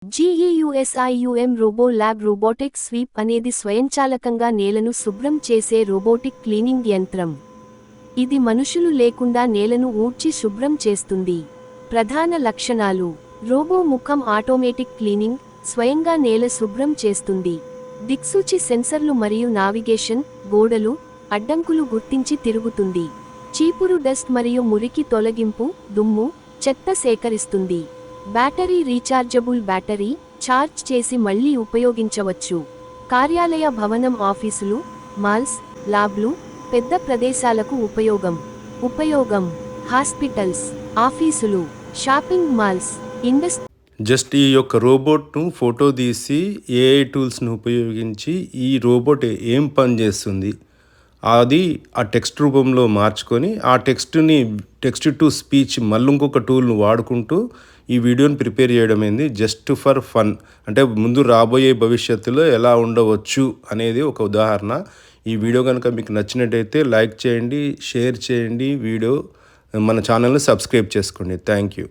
GEUSIUM robo lab robotic sweep అనేది స్వయంచాలకంగా నేలను శుభ్రం చేసే రోబోటిక్ క్లీనింగ్ యంత్రం. ఇది మనుషులు లేకుండా నేలను ఊడ్చి శుభ్రం చేస్తుంది. ప్రధాన లక్షణాలు: రోబో ముఖం ఆటోమేటిక్ క్లీనింగ్, స్వయంగా నేల శుభ్రం చేస్తుంది. దిక్సూచి సెన్సర్లు మరియు నావిగేషన్, గోడలు, అడ్డంకులు గుర్తించి తిరుగుతుంది. చీపురు డస్ట్ మరియు మురికి తొలగింపు, దుమ్ము, చెత్త సేకరిస్తుంది. బ్యాటరీ రీఛార్జబుల్ బ్యాటరీ, ఛార్జ్ చేసి మళ్లీ ఉపయోగించవచ్చు. కార్యాలయ భవనం, ఆఫీసులు, మాల్స్, ల్యాబ్లు, పెద్ద ప్రదేశాలకు ఉపయోగం హాస్పిటల్స్, ఆఫీసులు, షాపింగ్ మాల్స్, జస్ట్ ఈ యొక్క రోబోట్ను ఫోటో తీసి ఏఐ టూల్స్ను ఉపయోగించి ఈ రోబోట్ ఏం పని చేస్తుంది అది ఆ టెక్స్ట్ రూపంలో మార్చుకొని ఆ టెక్స్ట్ టు స్పీచ్ మళ్ళీ ఇంకొక టూల్ను వాడుకుంటూ ఈ వీడియోని ప్రిపేర్ చేయడం ఏంది జస్ట్ ఫర్ ఫన్. అంటే ముందు రాబోయే భవిష్యత్తులో ఎలా ఉండవచ్చు అనేది ఒక ఉదాహరణ. ఈ వీడియో కనుక మీకు నచ్చినట్టయితే లైక్ చేయండి, షేర్ చేయండి, మన ఛానల్ని సబ్స్క్రైబ్ చేసుకోండి. Thank you.